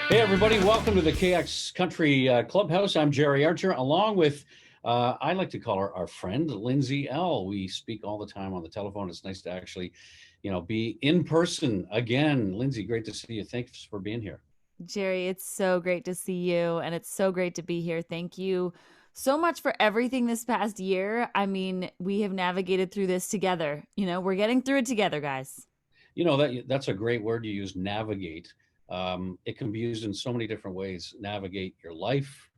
Hey, everybody. Welcome to the KX Country Clubhouse. I'm Jerry Archer, along with, I like to call her our friend, Lindsay L. We speak all the time on the telephone. It's nice to actually, be in person again. Lindsay, great to see you. Thanks for being here. Jerry, it's so great to see you, and it's so great to be here. Thank you so much for everything this past year. I mean, we have navigated through this together. We're getting through it together, guys. That's a great word you use, navigate. It can be used in so many different ways. Navigate your life,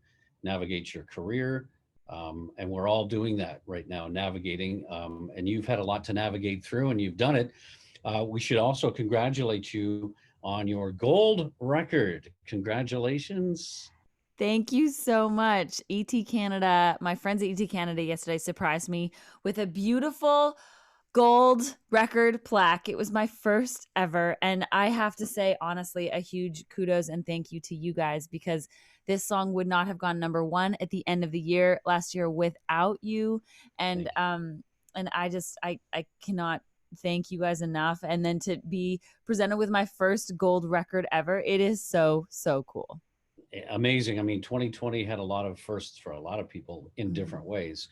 navigate your career. And we're all doing that right now, navigating. And you've had a lot to navigate through, and you've done it. We should also congratulate you on your gold record. Congratulations. Thank you so much. ET Canada, my friends at ET Canada yesterday surprised me with a beautiful gold record plaque. It was my first ever. And I have to say, honestly, a huge kudos and thank you to you guys, because this song would not have gone number one at the end of the year last year without you. And Thank you. I cannot thank you guys enough. And then to be presented with my first gold record ever, it is so, so cool. Amazing. I mean, 2020 had a lot of firsts for a lot of people in Mhm. different ways.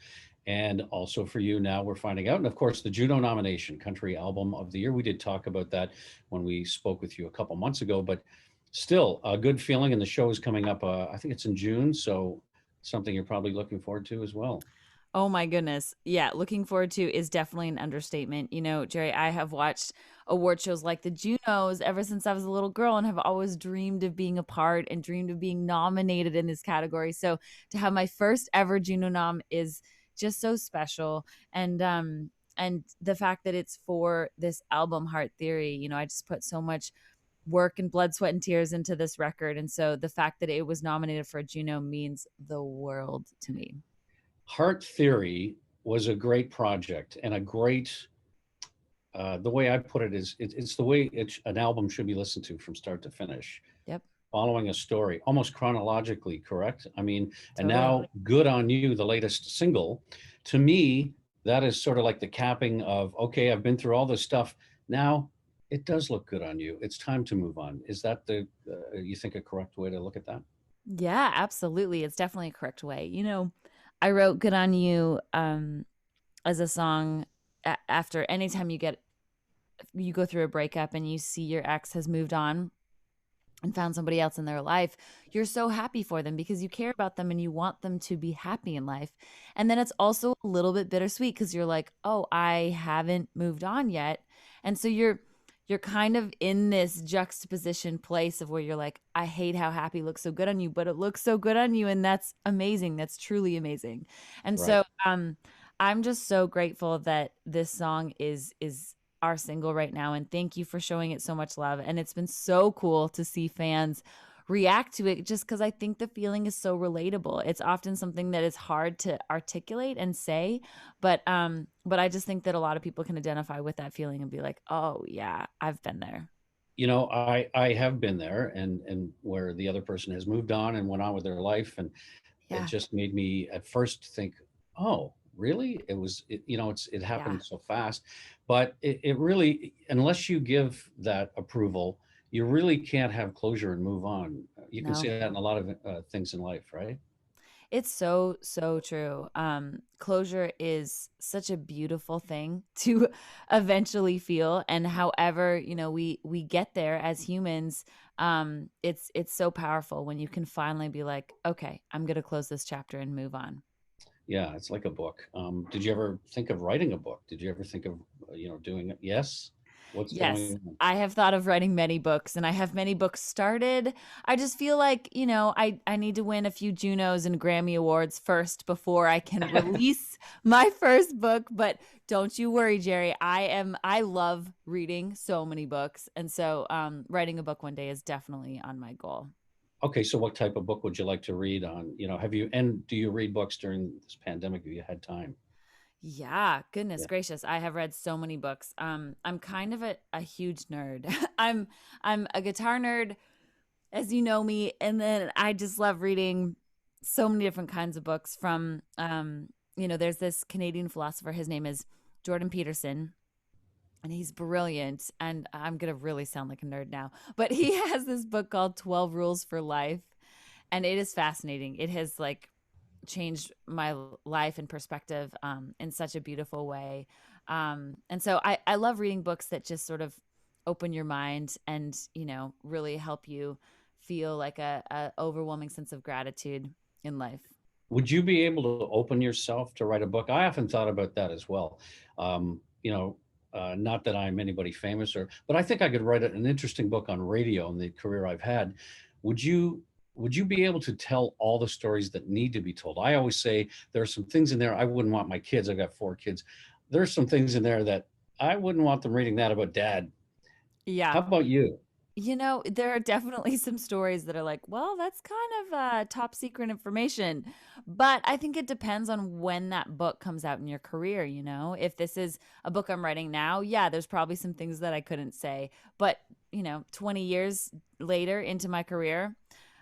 And also for you now, we're finding out. And of course, the Juno nomination, Country Album of the Year. We did talk about that when we spoke with you a couple months ago, but still a good feeling. And the show is coming up, I think it's in June. So something you're probably looking forward to as well. Oh my goodness. Yeah, looking forward to is definitely an understatement. Jerry, I have watched award shows like the Junos ever since I was a little girl and have always dreamed of being a part and dreamed of being nominated in this category. So to have my first ever Juno nom is just so special. And the fact that it's for this album Heart Theory, I just put so much work and blood, sweat, and tears into this record. And so the fact that it was nominated for a Juno means the world to me. Heart Theory was a great project and a great, the way I put it is it's the way an album should be listened to from start to finish, Yep, following a story almost chronologically, correct? I mean, and totally. now Good on You, the latest single, to me, that is sort of like the capping of, okay, I've been through all this stuff. Now it does look good on you. It's time to move on. Is that you think, a correct way to look at that? Yeah, absolutely. It's definitely a correct way. I wrote Good on You as a song after anytime you go through a breakup and you see your ex has moved on and found somebody else in their life, you're so happy for them because you care about them and you want them to be happy in life. And then it's also a little bit bittersweet because you're like, "Oh, I haven't moved on yet." And so you're kind of in this juxtaposition place of where you're like, I hate how happy looks so good on you, but it looks so good on you. And that's amazing. That's truly amazing. And Right. so I'm just so grateful that this song is our single right now. And thank you for showing it so much love. And it's been so cool to see fans react to it just because I think the feeling is so relatable. It's often something that is hard to articulate and say, but I just think that a lot of people can identify with that feeling and be like, "Oh yeah, I've been there." I have been there, and where the other person has moved on and went on with their life, and it Yeah. just made me at first think, oh, really? It Yeah. happened so fast. But it really, unless you give that approval, you really can't have closure and move on. You can see No. that in a lot of things in life, right? It's so, so true. Closure is such a beautiful thing to eventually feel. And however, we get there as humans, it's so powerful when you can finally be like, okay, I'm gonna close this chapter and move on. Yeah, it's like a book. Did you ever think of writing a book? Did you ever think of, doing it? Yes. What's Yes, going on? I have thought of writing many books and I have many books started. I just feel like, I need to win a few Junos and Grammy Awards first before I can release my first book. But don't you worry, Jerry. I love reading so many books. And so writing a book one day is definitely on my goal. Okay, so what type of book would you like to read on, and do you read books during this pandemic? Have you had time? Yeah, goodness Yeah. gracious. I have read so many books. I'm kind of a huge nerd. I'm a guitar nerd, as you know me, and then I just love reading so many different kinds of books from there's this Canadian philosopher, his name is Jordan Peterson, and he's brilliant. And I'm going to really sound like a nerd now, but he has this book called 12 Rules for Life. And it is fascinating. It has like changed my life and perspective in such a beautiful way. And so I love reading books that just sort of open your mind and, you know, really help you feel like a overwhelming sense of gratitude in life. Would you be able to open yourself to write a book? I often thought about that as well. You know, not that I'm anybody famous but I think I could write an interesting book on radio and the career I've had. Would you, would you be able to tell all the stories that need to be told? I always say there are some things in there I wouldn't want my kids. I've got 4 kids. There's some things in there that I wouldn't want them reading that about dad. Yeah. How about you? You know, there are definitely some stories that are like, well, that's kind of top secret information. But I think it depends on when that book comes out in your career. You know, if this is a book I'm writing now, yeah, there's probably some things that I couldn't say. But, you know, 20 years later into my career,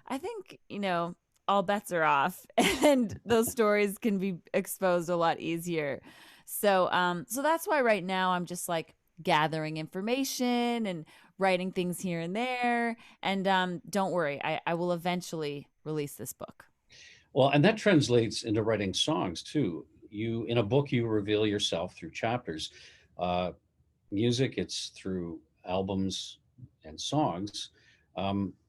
I think, you know, all bets are off and those stories can be exposed a lot easier. So that's why right now I'm just like gathering information and writing things here and there. And don't worry, I will eventually release this book. Well, and that translates into writing songs too. You, in a book, you reveal yourself through chapters. Uh, Music, it's through albums and songs.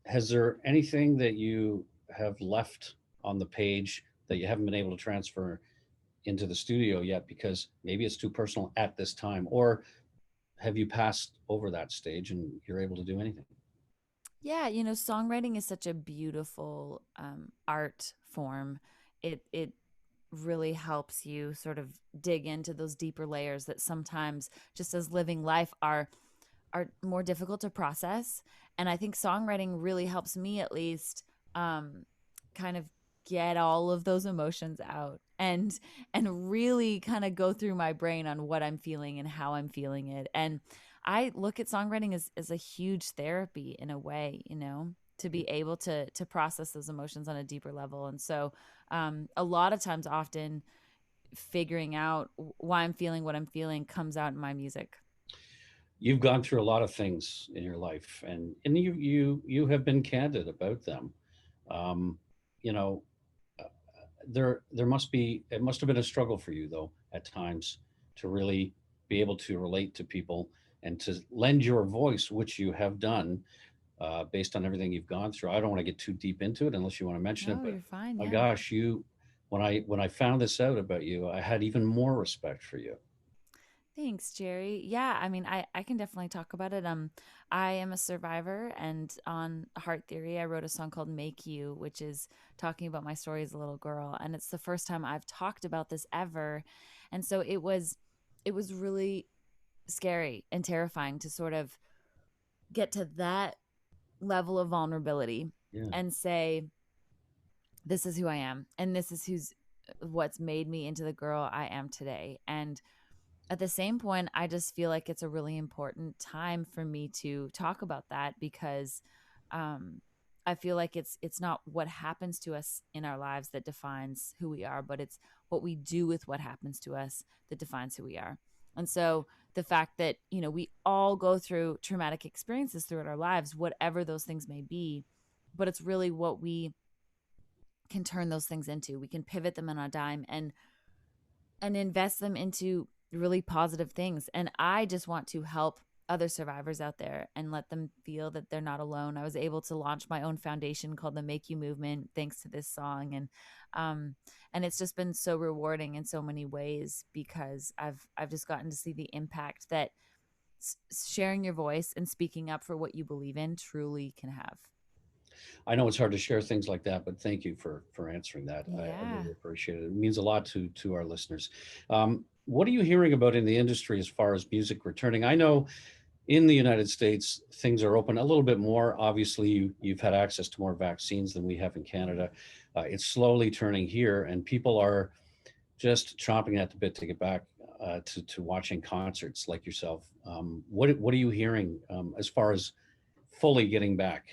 Has there anything that you have left on the page that you haven't been able to transfer into the studio yet because maybe it's too personal at this time? Or have you passed over that stage and you're able to do anything? Yeah, you know, songwriting is such a beautiful art form. It really helps you sort of dig into those deeper layers that sometimes just as living life are more difficult to process. And I think songwriting really helps me at least kind of get all of those emotions out and really kind of go through my brain on what I'm feeling and how I'm feeling it. And I look at songwriting as a huge therapy in a way, you know, to be able to process those emotions on a deeper level. And so a lot of times often figuring out why I'm feeling what I'm feeling comes out in my music. You've gone through a lot of things in your life, and you have been candid about them. Um, you know, there must be, it must have been a struggle for you though at times to really be able to relate to people and to lend your voice, which you have done based on everything you've gone through. I don't want to get too deep into it unless you want to mention it, No, but you're fine. my Yeah. gosh, you, when I found this out about you, I had even more respect for you. Thanks, Jerry. Yeah, I mean, I can definitely talk about it. I am a survivor, and on Heart Theory, I wrote a song called "Make You," which is talking about my story as a little girl, and it's the first time I've talked about this ever, and so it was really scary and terrifying to sort of get to that level of vulnerability Yeah. and say, "This is who I am, and this is what's made me into the girl I am today," and at the same point, I just feel like it's a really important time for me to talk about that because um, I feel like it's not what happens to us in our lives that defines who we are, but it's what we do with what happens to us that defines who we are. And so the fact that, you know, we all go through traumatic experiences throughout our lives, whatever those things may be, but it's really what we can turn those things into. We can pivot them on a dime and invest them into really positive things. And I just want to help other survivors out there and let them feel that they're not alone. I was able to launch my own foundation called the Make You Movement thanks to this song, um and it's just been so rewarding in so many ways because I've just gotten to see the impact that sharing your voice and speaking up for what you believe in truly can have. I know it's hard to share things like that, but thank you for answering that. I Yeah. really appreciate it. It means a lot to our listeners. What are you hearing about in the industry as far as music returning? I know in the United States things are open a little bit more. Obviously, you've had access to more vaccines than we have in Canada. It's slowly turning here, and people are just chomping at the bit to get back to watching concerts like yourself. What are you hearing as far as fully getting back?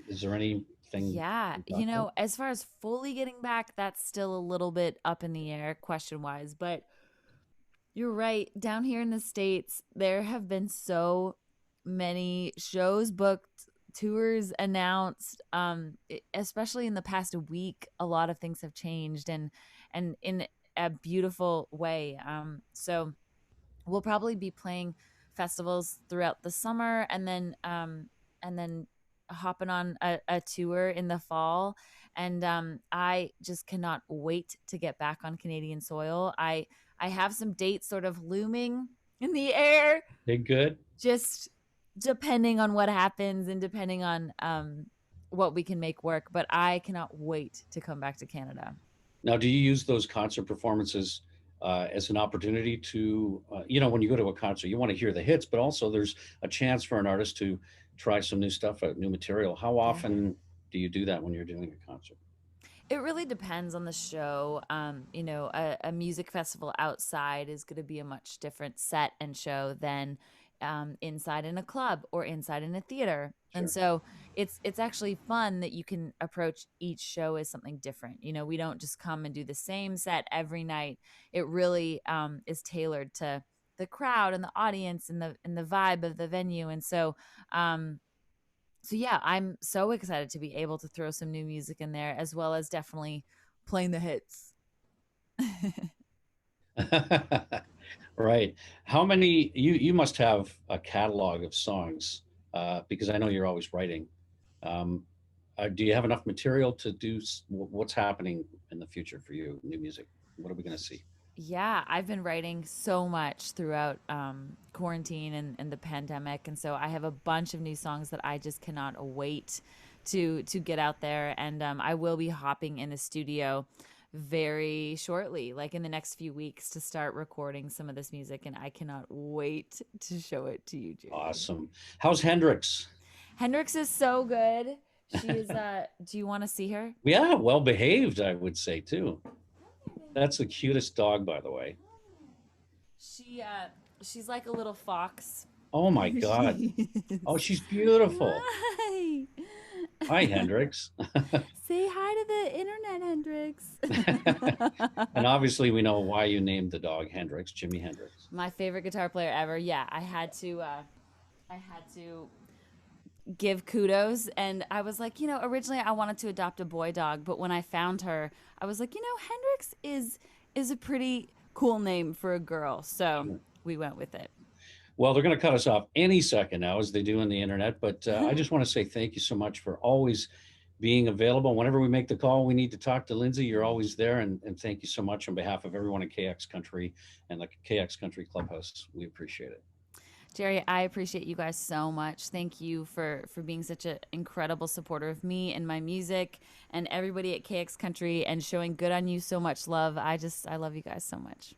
Is there anything Yeah, you you talk about? know, as far as fully getting back, that's still a little bit up in the air question wise, but You're right. Down here in the States, there have been so many shows booked, tours announced. Especially in the past week, a lot of things have changed, and in a beautiful way. So we'll probably be playing festivals throughout the summer, and then hopping on a tour in the fall. And I just cannot wait to get back on Canadian soil. I have some dates sort of looming in the air, They good? just depending on what happens and depending on what we can make work. But I cannot wait to come back to Canada. Now, do you use those concert performances as an opportunity to, when you go to a concert, you want to hear the hits, but also there's a chance for an artist to try some new stuff, new material. How Yeah. often do you do that when you're doing a concert? It really depends on the show. A music festival outside is going to be a much different set and show than inside in a club or inside in a theater. And Sure. so it's actually fun that you can approach each show as something different. We don't just come and do the same set every night. It really is tailored to the crowd and the audience and the vibe of the venue. And so yeah, I'm so excited to be able to throw some new music in there, as well as definitely playing the hits. Right. How many, you must have a catalog of songs, because I know you're always writing. Um, do you have enough material to do what's happening in the future for you, new music? What are we going to see? Yeah, I've been writing so much throughout quarantine and the pandemic, and so I have a bunch of new songs that I just cannot wait to get out there. And I will be hopping in the studio very shortly, like in the next few weeks, to start recording some of this music, and I cannot wait to show it to you, Jerry. Awesome. How's Hendrix? Hendrix is so good. She is do you want to see her? Yeah, well behaved, I would say too. That's the cutest dog, by the way. She she's like a little fox. Oh my God. She Oh, is. she's beautiful. Hi. Hi, Hendrix. Say hi to the internet, Hendrix. And obviously, we know why you named the dog Hendrix, Jimi Hendrix. My favorite guitar player ever. Yeah, I had to give kudos, and I was like, originally I wanted to adopt a boy dog, but when I found her, I was like, Hendrix is a pretty cool name for a girl, so Sure. we went with it. Well, they're going to cut us off any second now, as they do on the internet. But I just want to say thank you so much for always being available. Whenever we make the call, we need to talk to Lindsay. You're always there. And thank you so much on behalf of everyone at KX Country and the KX Country Clubhouse. We appreciate it. Jerry, I appreciate you guys so much. Thank you for being such an incredible supporter of me and my music, and everybody at KX Country, and showing Good on You so much love. I love you guys so much.